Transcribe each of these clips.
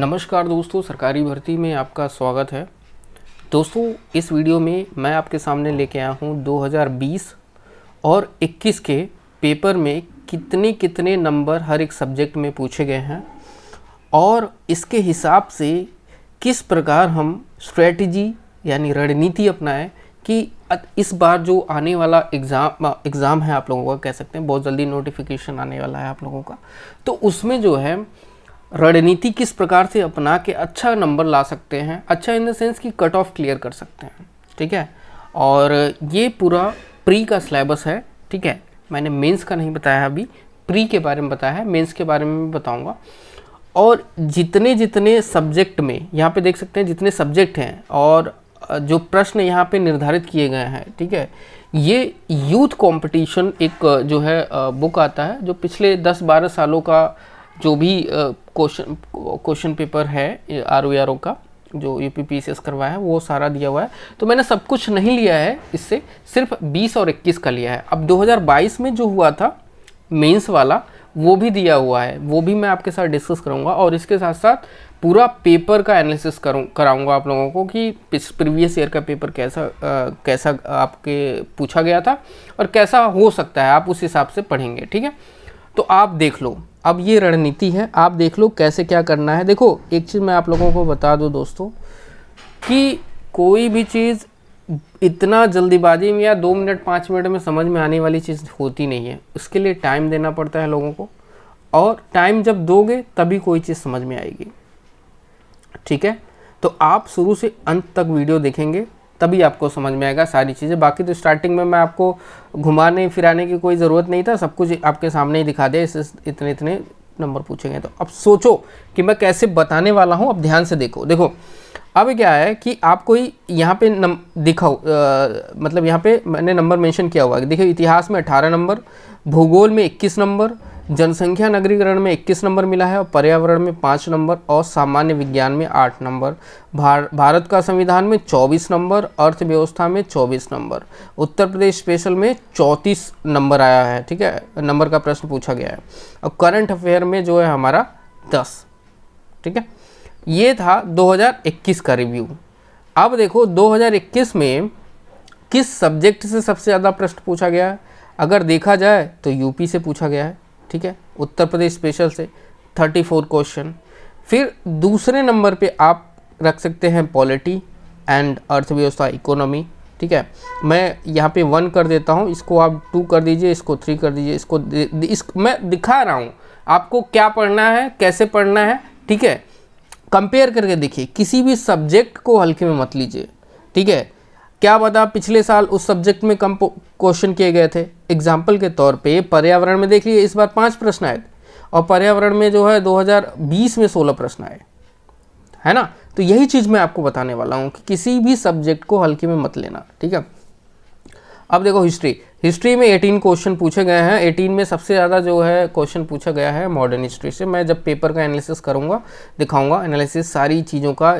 नमस्कार दोस्तों, सरकारी भर्ती में आपका स्वागत है। दोस्तों, इस वीडियो में मैं आपके सामने लेके आया हूँ 2020 और 21 के पेपर में कितने कितने नंबर हर एक सब्जेक्ट में पूछे गए हैं और इसके हिसाब से किस प्रकार हम स्ट्रेटजी यानी रणनीति अपनाएं कि इस बार जो आने वाला एग्ज़ाम है, आप लोगों का कह सकते हैं, बहुत जल्दी नोटिफिकेशन आने वाला है आप लोगों का, तो उसमें जो है रणनीति किस प्रकार से अपना के अच्छा नंबर ला सकते हैं। अच्छा इन द सेंस कि कट ऑफ क्लियर कर सकते हैं, ठीक है। और ये पूरा प्री का सिलेबस है, ठीक है। मैंने मेंस का नहीं बताया, अभी प्री के बारे में बताया है, मेंस के बारे में बताऊंगा। और जितने जितने सब्जेक्ट में यहाँ पे देख सकते हैं जितने सब्जेक्ट हैं और जो प्रश्न यहाँ पे निर्धारित किए गए हैं, ठीक है। ये यूथ कंपटीशन एक जो है बुक आता है जो पिछले 10-12 सालों का जो भी क्वेश्चन पेपर है आर का जो यूपीपीसीएस करवाया है वो सारा दिया हुआ है। तो मैंने सब कुछ नहीं लिया है, इससे सिर्फ 20 और 21 का लिया है। अब 2022 में जो हुआ था मेंस वाला वो भी दिया हुआ है, वो भी मैं आपके साथ डिस्कस करूंगा और इसके साथ साथ पूरा पेपर का एनालिसिस कराऊंगा आप लोगों को कि प्रीवियस ईयर का पेपर कैसा आपके पूछा गया था और कैसा हो सकता है, आप उस हिसाब से पढ़ेंगे, ठीक है। तो आप देख लो, अब ये रणनीति है, आप देख लो कैसे क्या करना है। देखो, एक चीज़ मैं आप लोगों को बता दूं दोस्तों कि कोई भी चीज़ इतना जल्दीबाजी में या 2 मिनट 5 मिनट में समझ में आने वाली चीज़ होती नहीं है। उसके लिए टाइम देना पड़ता है लोगों को, और टाइम जब दोगे तभी कोई चीज़ समझ में आएगी, ठीक है। तो आप शुरू से अंत तक वीडियो देखेंगे तभी आपको समझ में आएगा सारी चीज़ें। बाकी तो स्टार्टिंग में मैं आपको घुमाने फिराने की कोई ज़रूरत नहीं था, सब कुछ आपके सामने ही दिखा दिया, इससे इतने इतने नंबर पूछे गए। तो अब सोचो कि मैं कैसे बताने वाला हूँ। अब ध्यान से देखो अब क्या है कि आपको यहाँ पे दिखाओ, मतलब यहाँ पे मैंने नंबर मेंशन किया हुआ है। देखिए, इतिहास में 18 नंबर, भूगोल में 21 नंबर, जनसंख्या नगरीकरण में 21 नंबर मिला है और पर्यावरण में 5 नंबर और सामान्य विज्ञान में 8 नंबर, भारत का संविधान में 24 नंबर, अर्थव्यवस्था में 24 नंबर, उत्तर प्रदेश स्पेशल में 34 नंबर आया है, ठीक है, नंबर का प्रश्न पूछा गया है। और करंट अफेयर में जो है हमारा 10, ठीक है। ये था 2021 का रिव्यू। अब देखो 2021 में किस सब्जेक्ट से सबसे ज़्यादा प्रश्न पूछा गया है। अगर देखा जाए तो यूपी से पूछा गया है, ठीक है, उत्तर प्रदेश स्पेशल से 34 क्वेश्चन। फिर दूसरे नंबर पे आप रख सकते हैं पॉलिटी एंड अर्थव्यवस्था इकोनॉमी, ठीक है। मैं यहाँ पे 1 कर देता हूँ, इसको आप 2 कर दीजिए, इसको 3 कर दीजिए, इसको मैं दिखा रहा हूँ आपको क्या पढ़ना है, कैसे पढ़ना है, ठीक है। कंपेयर करके देखिए, किसी भी सब्जेक्ट को हल्के में मत लीजिए, ठीक है। क्या पता पिछले साल उस सब्जेक्ट में कम क्वेश्चन किए गए थे। एग्जाम्पल के तौर पे पर्यावरण में देख लीजिए, इस बार 5 प्रश्न आए और पर्यावरण में जो है 2020 में 16 प्रश्न आए, है ना। तो यही चीज़ मैं आपको बताने वाला हूँ कि किसी भी सब्जेक्ट को हल्के में मत लेना, ठीक है। अब देखो, हिस्ट्री में 18 क्वेश्चन पूछे गए हैं। 18 में सबसे ज़्यादा जो है क्वेश्चन पूछा गया है मॉडर्न हिस्ट्री से। मैं जब पेपर का एनालिसिस करूँगा, दिखाऊंगा एनालिसिस, सारी चीज़ों का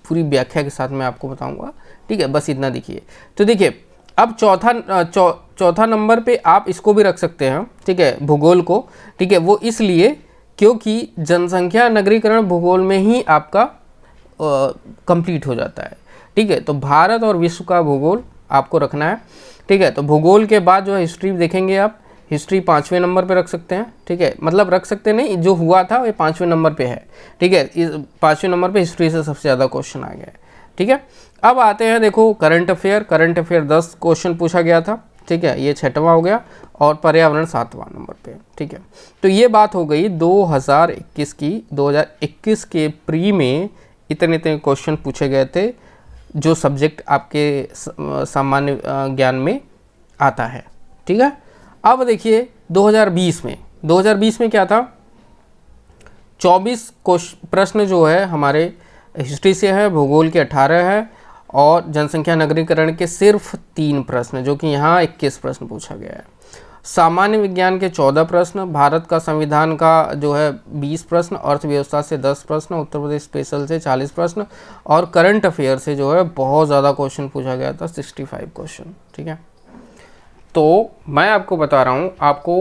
पूरी व्याख्या के साथ मैं आपको बताऊंगा, ठीक है। बस इतना देखिए। तो देखिए, अब चौथा नंबर पे आप इसको भी रख सकते हैं, ठीक है, भूगोल को, ठीक है। वो इसलिए क्योंकि जनसंख्या नगरीकरण भूगोल में ही आपका कंप्लीट हो जाता है, ठीक है। तो भारत और विश्व का भूगोल आपको रखना है, ठीक है। तो भूगोल के बाद जो है हिस्ट्री देखेंगे आप, हिस्ट्री 5वें नंबर पे रख सकते हैं, ठीक है। मतलब रख सकते नहीं, जो हुआ था वो 5वें नंबर पे है, ठीक है। इस 5वें नंबर पे हिस्ट्री से सबसे ज़्यादा क्वेश्चन आ गया है, ठीक है। अब आते हैं, देखो, करंट अफेयर 10 क्वेश्चन पूछा गया था, ठीक है, ये 6वां हो गया। और पर्यावरण 7वां नंबर पे, ठीक है। तो ये बात हो गई 2021 की। 2021 के प्री में इतने क्वेश्चन पूछे गए थे जो सब्जेक्ट आपके सामान्य ज्ञान में आता है, ठीक है। अब देखिए 2020 में क्या था, 24 प्रश्न जो है हमारे हिस्ट्री से है, भूगोल के 18 है और जनसंख्या नगरीकरण के सिर्फ 3 प्रश्न, जो कि यहाँ 21 प्रश्न पूछा गया है। सामान्य विज्ञान के 14 प्रश्न, भारत का संविधान का जो है 20 प्रश्न, अर्थव्यवस्था से 10 प्रश्न, उत्तर प्रदेश स्पेशल से 40 प्रश्न और करंट अफेयर से जो है बहुत ज़्यादा क्वेश्चन पूछा गया था, 65 क्वेश्चन, ठीक है। तो मैं आपको बता रहा हूँ आपको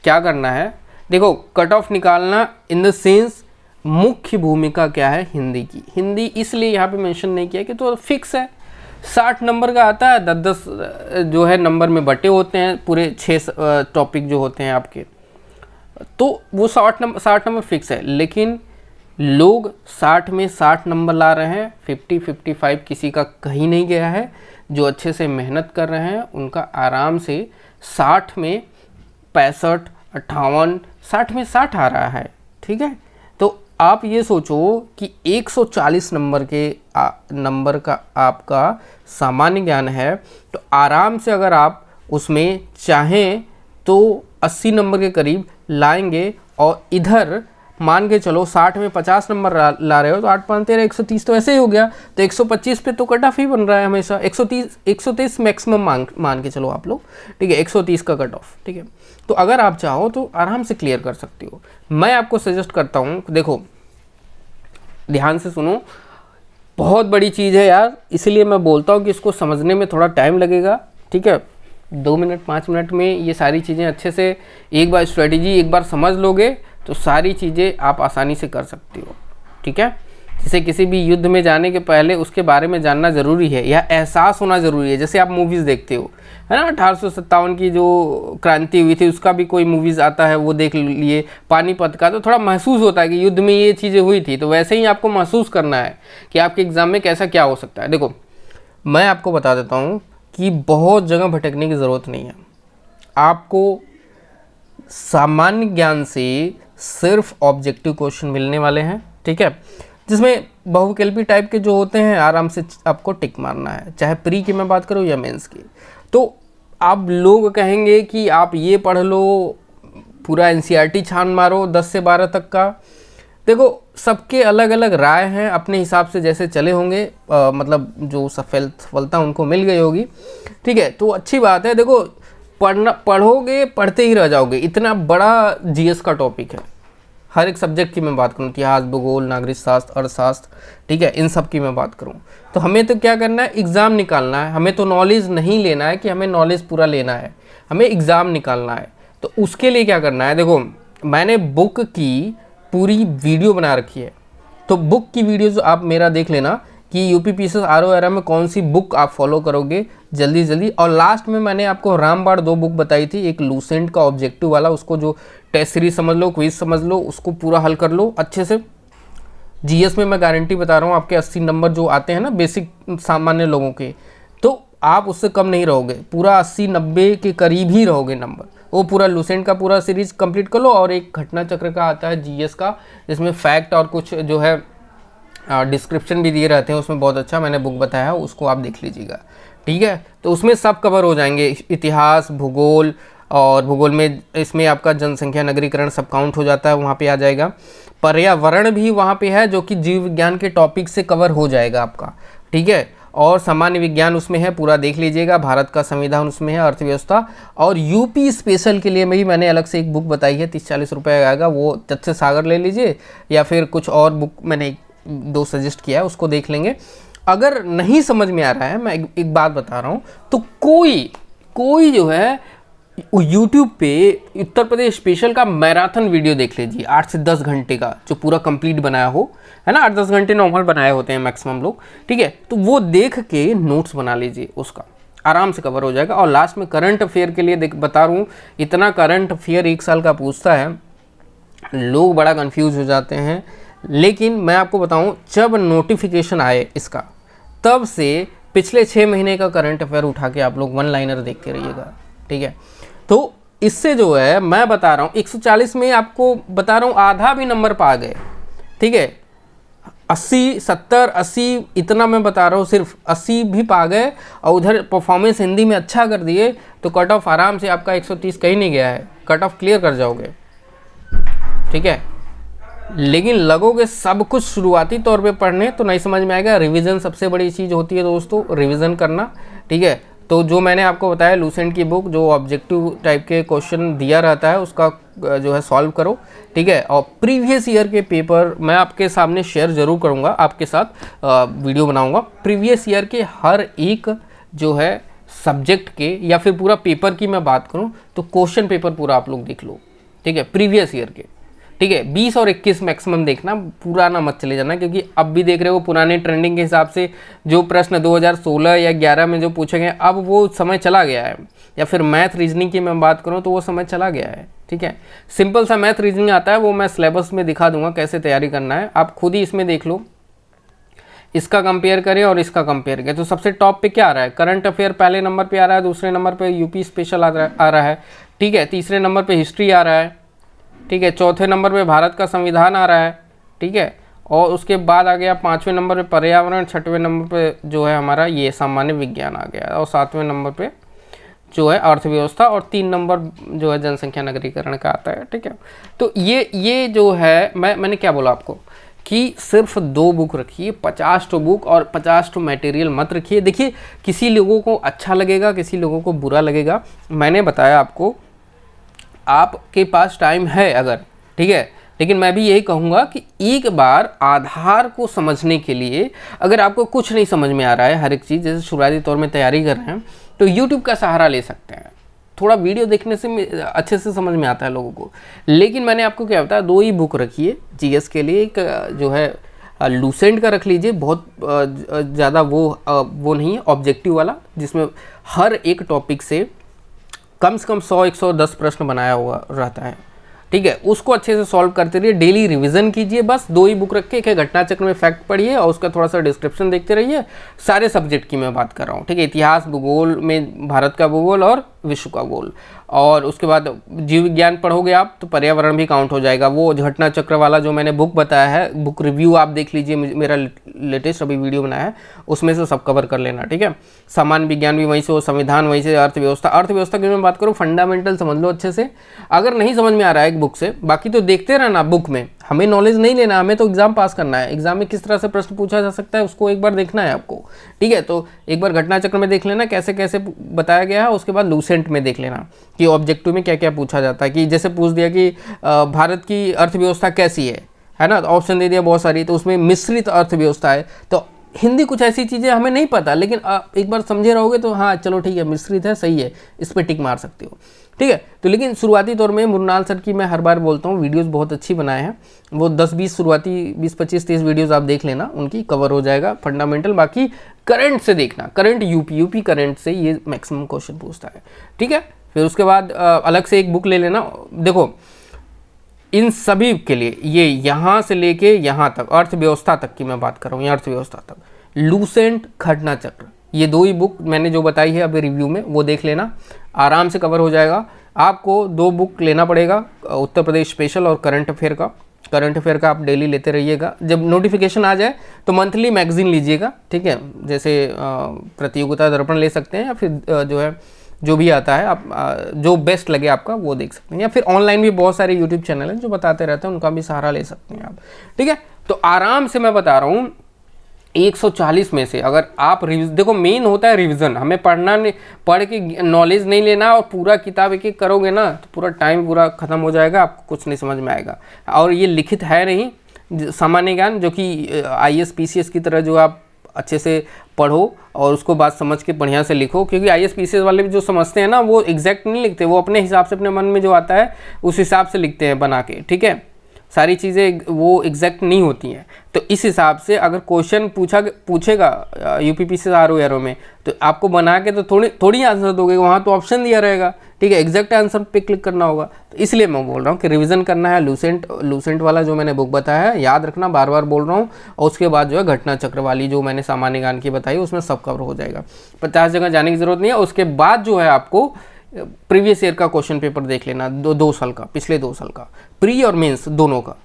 क्या करना है। देखो, कट ऑफ निकालना इन द सेंस मुख्य भूमिका क्या है हिंदी की। हिंदी इसलिए यहाँ पे मेंशन नहीं किया कि तो फिक्स है, 60 नंबर का आता है, 10-10 जो है नंबर में बटे होते हैं, पूरे 6 टॉपिक जो होते हैं आपके, तो वो 60 नंबर फिक्स है। लेकिन लोग 60 में 60 नंबर ला रहे हैं, 50-55 किसी का कहीं नहीं गया है। जो अच्छे से मेहनत कर रहे हैं उनका आराम से 60 में 65, 58, 60 में 60 आ रहा है। ठीक है, तो आप ये सोचो कि 140 नंबर का आपका सामान्य ज्ञान है, तो आराम से अगर आप उसमें चाहें तो 80 नंबर के करीब लाएंगे। और इधर मान के चलो 60 में 50 नंबर ला रहे हो तो 8 5 13 130 तो ऐसे ही हो गया, तो 125 पे तो कट ऑफ ही बन रहा है हमेशा। 130 मैक्सिमम मान के चलो आप लोग, ठीक है, 130 का कट ऑफ। ठीक है, तो अगर आप चाहो तो आराम से क्लियर कर सकते हो। मैं आपको सजेस्ट करता हूँ, देखो ध्यान से सुनो, बहुत बड़ी चीज़ है यार, इसलिए मैं बोलता हूँ कि इसको समझने में थोड़ा टाइम लगेगा। ठीक है, 2 मिनट 5 मिनट में ये सारी चीज़ें अच्छे से एक बार स्ट्रेटेजी एक बार समझ लोगे तो सारी चीज़ें आप आसानी से कर सकते हो। ठीक है, जैसे किसी भी युद्ध में जाने के पहले उसके बारे में जानना ज़रूरी है, या एहसास होना ज़रूरी है। जैसे आप मूवीज़ देखते हो, है ना, 1857 की जो क्रांति हुई थी उसका भी कोई मूवीज़ आता है, वो देख लिए, पानीपत का, तो थोड़ा महसूस होता है कि युद्ध में ये चीज़ें हुई थी। तो वैसे ही आपको महसूस करना है कि आपके एग्ज़ाम में कैसा क्या हो सकता है। देखो मैं आपको बता देता हूँ कि बहुत जगह भटकने की ज़रूरत नहीं है। आपको सामान्य ज्ञान से सिर्फ ऑब्जेक्टिव क्वेश्चन मिलने वाले हैं। ठीक है, जिसमें बहुविकल्पी टाइप के जो होते हैं आराम से आपको टिक मारना है, चाहे प्री की मैं बात करूँ या मेंस की। तो आप लोग कहेंगे कि आप ये पढ़ लो, पूरा एनसीईआरटी छान मारो 10 से 12 तक का। देखो सबके अलग अलग राय हैं, अपने हिसाब से जैसे चले होंगे, मतलब जो सफलता उनको मिल गई होगी। ठीक है, तो अच्छी बात है। देखो पढ़ोगे पढ़ते ही रह जाओगे, इतना बड़ा जीएस का टॉपिक है। हर एक सब्जेक्ट की मैं बात करूँ, इतिहास, भूगोल, नागरिक शास्त्र, अर्थशास्त्र, ठीक है, इन सब की मैं बात करूँ, तो हमें तो क्या करना है, एग्ज़ाम निकालना है। हमें तो नॉलेज नहीं लेना है कि हमें नॉलेज पूरा लेना है, हमें एग्ज़ाम निकालना है। तो उसके लिए क्या करना है, देखो मैंने बुक की पूरी वीडियो बना रखी है, तो बुक की वीडियो जो आप मेरा देख लेना कि यूपीपीसीएस आरओआरएम में कौन सी बुक आप फॉलो करोगे जल्दी जल्दी। और लास्ट में मैंने आपको रामबाण 2 बुक बताई थी, एक लूसेंट का ऑब्जेक्टिव वाला, उसको जो टेस्ट सीरीज समझ लो, क्विज समझ लो, उसको पूरा हल कर लो अच्छे से। जीएस में मैं गारंटी बता रहा हूँ आपके 80 नंबर जो आते हैं ना बेसिक सामान्य लोगों के, तो आप उससे कम नहीं रहोगे, पूरा 80-90 के करीब ही रहोगे नंबर। वो पूरा लूसेंट का पूरा सीरीज कंप्लीट कर लो। और एक घटना चक्र का आता है जीएस का, जिसमें फैक्ट और कुछ जो है डिस्क्रिप्शन भी दिए रहते हैं, उसमें बहुत अच्छा मैंने बुक बताया है, उसको आप देख लीजिएगा। ठीक है, तो उसमें सब कवर हो जाएंगे, इतिहास, भूगोल, और भूगोल में इसमें आपका जनसंख्या, नगरीकरण सब काउंट हो जाता है, वहाँ पे आ जाएगा। पर्यावरण भी वहाँ पे है जो कि जीव विज्ञान के टॉपिक से कवर हो जाएगा आपका। ठीक है, और सामान्य विज्ञान उसमें है, पूरा देख लीजिएगा। भारत का संविधान उसमें है, अर्थव्यवस्था, और यूपी स्पेशल के लिए भी मैंने अलग से एक बुक बताई है, 30-40 रुपये आएगा, वो तथ्य सागर ले लीजिए, या फिर कुछ और बुक मैंने 2 सजेस्ट किया है, उसको देख लेंगे। अगर नहीं समझ में आ रहा है, मैं एक बात बता रहा हूँ, तो कोई जो है YouTube पे उत्तर प्रदेश स्पेशल का मैराथन वीडियो देख लीजिए, 8 से 10 घंटे का, जो पूरा कंप्लीट बनाया हो, है ना। 8-10 घंटे नॉर्मल बनाए होते हैं मैक्सिमम लोग। ठीक है, तो वो देख के नोट्स बना लीजिए, उसका आराम से कवर हो जाएगा। और लास्ट में करंट अफेयर के लिए बता रहा हूँ, इतना करंट अफेयर 1 साल का पूछता है, लोग बड़ा कन्फ्यूज हो जाते हैं। लेकिन मैं आपको बताऊं, जब नोटिफिकेशन आए इसका, तब से पिछले 6 महीने का करंट अफेयर उठा के आप लोग 1 लाइनर देखते रहिएगा। ठीक है, तो इससे जो है मैं बता रहा हूँ 140 में आपको बता रहा हूँ आधा भी नंबर पा गए। ठीक है, 80, 70, 80 इतना मैं बता रहा हूँ, सिर्फ 80 भी पा गए और उधर परफॉर्मेंस हिंदी में अच्छा कर दिए, तो कट ऑफ आराम से आपका 130 कहीं नहीं गया है, कट ऑफ क्लियर कर जाओगे। ठीक है, लेकिन लगोगे सब कुछ शुरुआती तौर पे पढ़ने तो नहीं समझ में आएगा। रिवीजन सबसे बड़ी चीज़ होती है दोस्तों, रिवीजन करना। ठीक है, तो जो मैंने आपको बताया लूसेंट की बुक, जो ऑब्जेक्टिव टाइप के क्वेश्चन दिया रहता है, उसका जो है सॉल्व करो। ठीक है, और प्रीवियस ईयर के पेपर मैं आपके सामने शेयर ज़रूर करूँगा, आपके साथ वीडियो बनाऊँगा। प्रीवियस ईयर के हर एक जो है सब्जेक्ट के या फिर पूरा पेपर की मैं बात करूँ तो क्वेश्चन पेपर पूरा आप लोग देख लो। ठीक है, प्रीवियस ईयर के, ठीक है। 20 और 21 मैक्सिमम देखना, पूरा ना मत चले जाना, क्योंकि अब भी देख रहे हो पुराने ट्रेंडिंग के हिसाब से जो प्रश्न 2016 या 11 में जो पूछे गए अब वो समय चला गया है, या फिर मैथ रीजनिंग की मैं बात करूँ तो वो समय चला गया है। ठीक है, सिंपल सा मैथ रीजनिंग आता है, वो मैं सिलेबस में दिखा दूंगा कैसे तैयारी करना है, आप खुद ही इसमें देख लो। इसका कंपेयर करें और इसका कंपेयर करें तो सबसे टॉप पे क्या आ रहा है, करंट अफेयर पहले नंबर पे आ रहा है, दूसरे नंबर पे यूपी स्पेशल आ रहा है, ठीक है, तीसरे नंबर पे हिस्ट्री आ रहा है, ठीक है, चौथे नंबर पे भारत का संविधान आ रहा है, ठीक है, और उसके बाद आ गया 5वें नंबर पे पर्यावरण, 6वें नंबर पे जो है हमारा ये सामान्य विज्ञान आ गया, और 7वें नंबर पे जो है अर्थव्यवस्था, और 3 नंबर जो है जनसंख्या नगरीकरण का आता है। ठीक है, तो ये जो है मैंने क्या बोला आपको कि सिर्फ 2 बुक रखिए, 50 तो बुक और 50 तो मटेरियल मत रखिए। देखिए किसी लोगों को अच्छा लगेगा, किसी लोगों को बुरा लगेगा, मैंने बताया आपको, आपके पास टाइम है अगर, ठीक है, लेकिन मैं भी यही कहूँगा कि एक बार आधार को समझने के लिए, अगर आपको कुछ नहीं समझ में आ रहा है हर एक चीज़, जैसे शुरुआती तौर में तैयारी कर रहे हैं तो YouTube का सहारा ले सकते हैं, थोड़ा वीडियो देखने से अच्छे से समझ में आता है लोगों को। लेकिन मैंने आपको क्या बताया, 2 ही बुक रखिए जीएस के लिए, एक जो है लूसेंट का रख लीजिए, बहुत ज़्यादा वो नहीं है, ऑब्जेक्टिव वाला, जिसमें हर एक टॉपिक से कम 100-110 प्रश्न बनाया हुआ रहता है। ठीक है, उसको अच्छे से सॉल्व करते रहिए, डेली रिवीजन कीजिए, बस 2 ही बुक रख के, एक है घटना चक्र में फैक्ट पढ़िए और उसका थोड़ा सा डिस्क्रिप्शन देखते रहिए, सारे सब्जेक्ट की मैं बात कर रहा हूँ। ठीक है, इतिहास, भूगोल में भारत का भूगोल और विश्व का भूगोल, और उसके बाद जीव विज्ञान पढ़ोगे आप तो पर्यावरण भी काउंट हो जाएगा। वो घटना चक्र वाला जो मैंने बुक बताया है, बुक रिव्यू आप देख लीजिए, मेरा लेटेस्ट अभी वीडियो बनाया है, उसमें से सब कवर कर लेना। ठीक है, सामान्य विज्ञान भी वहीं से हो, संविधान वहीं से, अर्थव्यवस्था की मैं बात करूँ, फंडामेंटल समझ लो अच्छे से, अगर नहीं समझ में आ रहा है एक बुक से, बाकी तो देखते रहना बुक में, हमें नॉलेज नहीं लेना, हमें तो एग्जाम पास करना है। एग्जाम में किस तरह से प्रश्न पूछा जा सकता है उसको एक बार देखना है आपको। ठीक है, तो एक बार घटना चक्र में देख लेना कैसे कैसे बताया गया है, उसके बाद लूसेंट में देख लेना कि ऑब्जेक्टिव में क्या क्या पूछा जाता है, कि जैसे पूछ दिया कि भारत की अर्थव्यवस्था कैसी है ना, तो ऑप्शन दे दिया बहुत सारी, तो उसमें मिश्रित अर्थव्यवस्था है, तो हिंदी कुछ ऐसी चीज़ें हमें नहीं पता, लेकिन एक बार समझे रहोगे तो हाँ चलो ठीक है, मिश्रित है, सही है, इस पर टिक मार सकते हो। ठीक है, तो लेकिन शुरुआती तौर में मुरनाल सर की मैं हर बार बोलता हूँ, वीडियोस बहुत अच्छी बनाए हैं, वो 10-20 शुरुआती 20-25-30 वीडियोस आप देख लेना, उनकी कवर हो जाएगा फंडामेंटल। बाकी करंट से देखना, करंट यूपी करंट से ये मैक्सिमम क्वेश्चन पूछता है। ठीक है, फिर उसके बाद अलग से एक बुक ले लेना। देखो इन सभी के लिए, ये यहाँ से लेके यहाँ तक, अर्थव्यवस्था तक की मैं बात कर रहा हूँ, अर्थव्यवस्था तक, लूसेंट, घटना चक्र, ये 2 ही बुक मैंने जो बताई है अभी रिव्यू में, वो देख लेना, आराम से कवर हो जाएगा। आपको 2 बुक लेना पड़ेगा, उत्तर प्रदेश स्पेशल और करंट अफेयर का। करंट अफेयर का आप डेली लेते रहिएगा, जब नोटिफिकेशन आ जाए तो मंथली मैगजीन लीजिएगा। ठीक है, जैसे प्रतियोगिता दर्पण ले सकते हैं, या फिर जो है जो भी आता है आप जो बेस्ट लगे आपका वो देख सकते हैं, या फिर ऑनलाइन भी बहुत सारे यूट्यूब चैनल हैं जो बताते रहते हैं, उनका भी सहारा ले सकते हैं आप। ठीक है, तो आराम से मैं बता रहा हूँ 140 में से अगर आप देखो मेन होता है रिवीजन, हमें पढ़ना नहीं, पढ़ के नॉलेज नहीं लेना और पूरा किताब एक एक करोगे ना तो पूरा टाइम पूरा ख़त्म हो जाएगा, आपको कुछ नहीं समझ में आएगा। और ये लिखित है नहीं सामान्य ज्ञान, जो कि IAS PCS की तरह जो आप अच्छे से पढ़ो और उसको बात समझ के बढ़िया से लिखो, क्योंकि IAS PCS वाले भी जो समझते हैं ना वो एग्जैक्ट नहीं लिखते, वो अपने हिसाब से अपने मन में जो आता है उस हिसाब से लिखते हैं बना के। ठीक है, सारी चीज़ें वो एग्जैक्ट नहीं होती हैं, तो इस हिसाब से अगर क्वेश्चन पूछेगा UPPCS RO में तो आपको बना के तो थोड़ी आंसर दोगे, वहाँ तो ऑप्शन दिया रहेगा। ठीक है, एग्जैक्ट आंसर पे क्लिक करना होगा, तो इसलिए मैं बोल रहा हूँ कि रिवीजन करना है। लूसेंट वाला जो मैंने बुक बताया है याद रखना, बार बार बोल रहा हूँ, और उसके बाद जो है घटना चक्र वाली जो मैंने सामान्य ज्ञान की बताई उसमें सब कवर हो जाएगा, 50 जगह जाने की जरूरत नहीं है। उसके बाद जो है आपको प्रीवियस ईयर का क्वेश्चन पेपर देख लेना, 2 साल का, पिछले 2 साल का, प्री और मेंस दोनों का।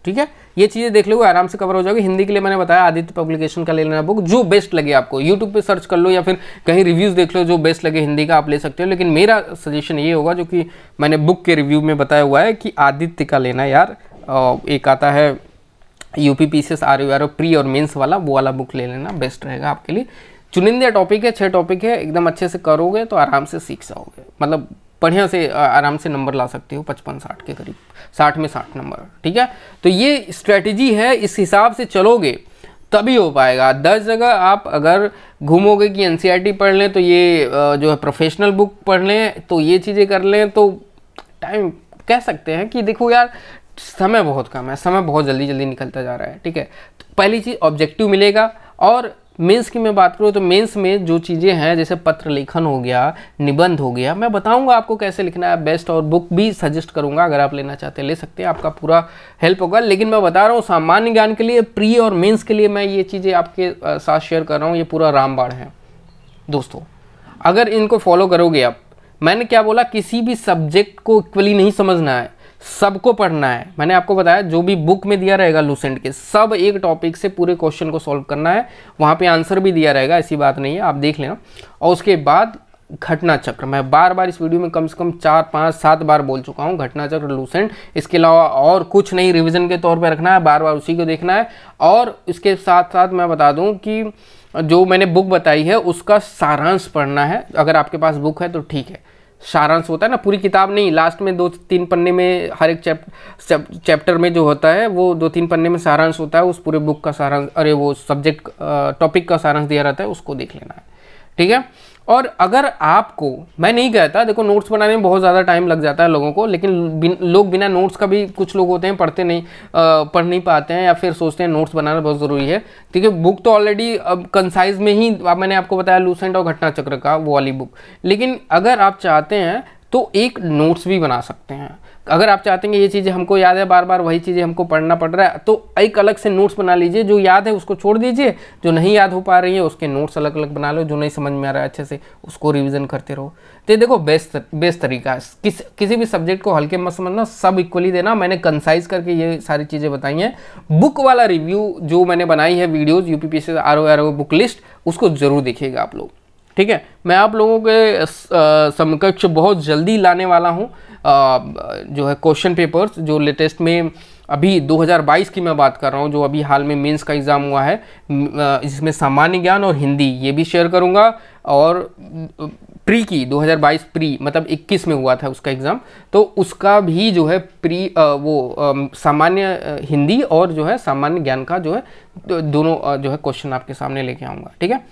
ठीक है, ये चीज़ें देख लोगे आराम से कवर हो जाएगी। हिंदी के लिए मैंने बताया आदित्य पब्लिकेशन का ले लेना बुक, जो बेस्ट लगे आपको, यूट्यूब पे सर्च कर लो या फिर कहीं रिव्यूज़ देख लो, जो बेस्ट लगे हिंदी का आप ले सकते हो। लेकिन मेरा सजेशन ये होगा जो कि मैंने बुक के रिव्यू में बताया हुआ है कि आदित्य का लेना यार, एक आता है UPPCS RO प्री और मेंस वाला, वो वाला बुक ले लेना, बेस्ट रहेगा आपके लिए। चुनिंदे टॉपिक है, 6 टॉपिक है, एकदम अच्छे से करोगे तो आराम से सीख जाओगे, मतलब बढ़िया से आराम से नंबर ला सकते हो 55-60 के करीब, 60 में 60 नंबर। ठीक है, तो ये स्ट्रेटजी है, इस हिसाब से चलोगे तभी हो पाएगा। 10 जगह आप अगर घूमोगे कि NCERT पढ़ लें, तो ये जो है प्रोफेशनल बुक पढ़ लें, तो ये चीज़ें कर लें, तो टाइम कह सकते हैं कि देखो यार समय बहुत कम है, समय बहुत जल्दी जल्दी निकलता जा रहा है, ठीक है। तो पहली चीज़ ऑब्जेक्टिव मिलेगा। और मेंस की मैं बात करूँ तो मेंस में जो चीज़ें हैं जैसे पत्र लेखन हो गया, निबंध हो गया, मैं बताऊंगा आपको कैसे लिखना है बेस्ट, और बुक भी सजेस्ट करूंगा, अगर आप लेना चाहते हैं ले सकते हैं, आपका पूरा हेल्प होगा। लेकिन मैं बता रहा हूँ सामान्य ज्ञान के लिए, प्री और मेंस के लिए मैं ये चीज़ें आपके साथ शेयर कर रहा हूँ, ये पूरा रामबाण है दोस्तों। अगर इनको फॉलो करोगे आप, मैंने क्या बोला, किसी भी सब्जेक्ट को इक्वली नहीं समझना है, सबको पढ़ना है। मैंने आपको बताया जो भी बुक में दिया रहेगा लूसेंट के, सब एक टॉपिक से पूरे क्वेश्चन को सॉल्व करना है, वहाँ पे आंसर भी दिया रहेगा, ऐसी बात नहीं है, आप देख लेना। और उसके बाद घटना चक्र, मैं बार बार इस वीडियो में कम से कम 4, 5, 7 बार बोल चुका हूँ, घटना चक्र लूसेंट, इसके अलावा और कुछ नहीं, रिविजन के तौर पर रखना है, बार बार उसी को देखना है। और इसके साथ साथ मैं बता दूँ कि जो मैंने बुक बताई है उसका सारांश पढ़ना है, अगर आपके पास बुक है तो ठीक है। सारांश होता है ना, पूरी किताब नहीं, लास्ट में 2-3 पन्ने में हर एक चैप्टर में जो होता है वो 2-3 पन्ने में सारांश होता है, उस पूरे बुक का सारांश, अरे वो सब्जेक्ट टॉपिक का सारांश दिया रहता है, उसको देख लेना है, ठीक है। और अगर आपको, मैं नहीं कहता, देखो नोट्स बनाने में बहुत ज़्यादा टाइम लग जाता है लोगों को, लेकिन लोग बिना नोट्स का भी, कुछ लोग होते हैं पढ़ते नहीं, पढ़ नहीं पाते हैं, या फिर सोचते हैं नोट्स बनाना बहुत ज़रूरी है, ठीक है। बुक तो ऑलरेडी अब कंसाइज में ही मैंने आपको बताया, लूसेंट और घटना चक्र का वो वाली बुक। लेकिन अगर आप चाहते हैं तो एक नोट्स भी बना सकते हैं। अगर आप चाहते हैं कि ये चीज़ें हमको याद है, बार बार वही चीज़ें हमको पढ़ना पड़ रहा है, तो एक अलग से नोट्स बना लीजिए, जो याद है उसको छोड़ दीजिए, जो नहीं याद हो पा रही है उसके नोट्स अलग अलग बना लो, जो नहीं समझ में आ रहा है अच्छे से उसको रिवीजन करते रहो। तो ये देखो बेस्ट तरीका है, किसी भी सब्जेक्ट को हल्के मत समझना, सब इक्वली देना। मैंने कंसाइज करके ये सारी चीज़ें बताई हैं। बुक वाला रिव्यू जो मैंने बनाई है videos, UPPSC RO book list, उसको ज़रूर देखिएगा आप लोग, ठीक है। मैं आप लोगों के समकक्ष बहुत जल्दी लाने वाला हूँ जो है क्वेश्चन पेपर्स, जो लेटेस्ट में अभी 2022 की मैं बात कर रहा हूँ, जो अभी हाल में मेंस का एग्ज़ाम हुआ है, जिसमें सामान्य ज्ञान और हिंदी ये भी शेयर करूँगा। और प्री की 2022 प्री मतलब 21 में हुआ था उसका एग्ज़ाम, तो उसका भी जो है प्री सामान्य हिंदी और जो है सामान्य ज्ञान का जो है दोनों जो है क्वेश्चन आपके सामने लेके आऊँगा, ठीक है।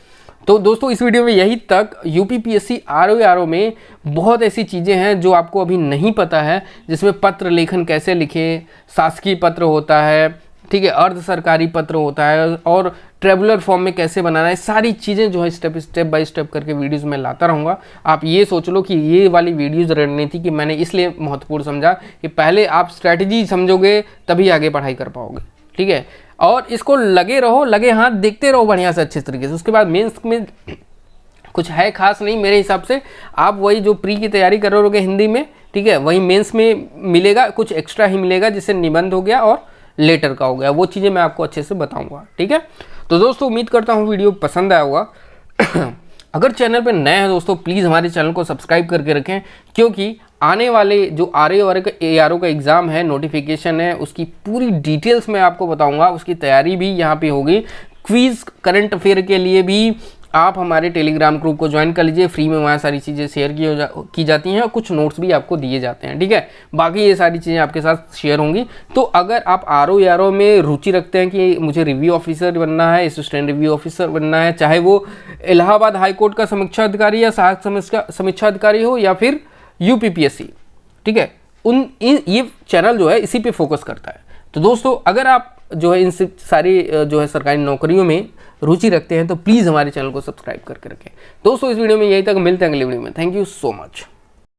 तो दोस्तों इस वीडियो में यही तक। यूपीपीएससी RO में बहुत ऐसी चीज़ें हैं जो आपको अभी नहीं पता है, जिसमें पत्र लेखन कैसे लिखें, शासकीय पत्र होता है, ठीक है, अर्ध सरकारी पत्र होता है, और ट्रेवलर फॉर्म में कैसे बनाना है, सारी चीज़ें जो है स्टेप बाय स्टेप करके वीडियोज़ में लाता रहूँगा। आप ये सोच लो कि ये वाली वीडियोज़ रणनीति की मैंने इसलिए महत्वपूर्ण समझा कि पहले आप स्ट्रैटेजी समझोगे तभी आगे पढ़ाई कर पाओगे, ठीक है। और इसको लगे रहो, लगे हाथ देखते रहो बढ़िया से अच्छे तरीके से। उसके बाद मेंस में कुछ है खास नहीं मेरे हिसाब से, आप वही जो प्री की तैयारी कर रहे हो हिंदी में, ठीक है, वही मेंस में मिलेगा, कुछ एक्स्ट्रा ही मिलेगा, जैसे निबंध हो गया और लेटर का हो गया, वो चीज़ें मैं आपको अच्छे से बताऊंगा, ठीक है। तो दोस्तों उम्मीद करता हूँ वीडियो पसंद आया होगा। अगर चैनल पर नए हैं दोस्तों, प्लीज़ हमारे चैनल को सब्सक्राइब करके रखें, क्योंकि आने वाले जो ARO का एग्ज़ाम है, नोटिफिकेशन है, उसकी पूरी डिटेल्स मैं आपको बताऊंगा, उसकी तैयारी भी यहाँ पे होगी। क्विज़ करंट अफेयर के लिए भी आप हमारे टेलीग्राम ग्रुप को ज्वाइन कर लीजिए, फ्री में वहाँ सारी चीज़ें शेयर की जाती हैं, और कुछ नोट्स भी आपको दिए जाते हैं, ठीक है। बाकी ये सारी चीज़ें आपके साथ शेयर होंगी। तो अगर आप RO में रुचि रखते हैं कि मुझे रिव्यू ऑफिसर बनना है, असिस्टेंट रिव्यू ऑफिसर बनना है, चाहे वो इलाहाबाद हाईकोर्ट का समीक्षा अधिकारी या सहायक समीक्षा अधिकारी हो, या फिर यूपीपीएससी, ठीक है, ये चैनल जो है इसी पे फोकस करता है। तो दोस्तों अगर आप जो है इन सारी जो है सरकारी नौकरियों में रुचि रखते हैं तो प्लीज़ हमारे चैनल को सब्सक्राइब करके रखें। दोस्तों इस वीडियो में यही तक, मिलते हैं अगले वीडियो में। Thank you so much.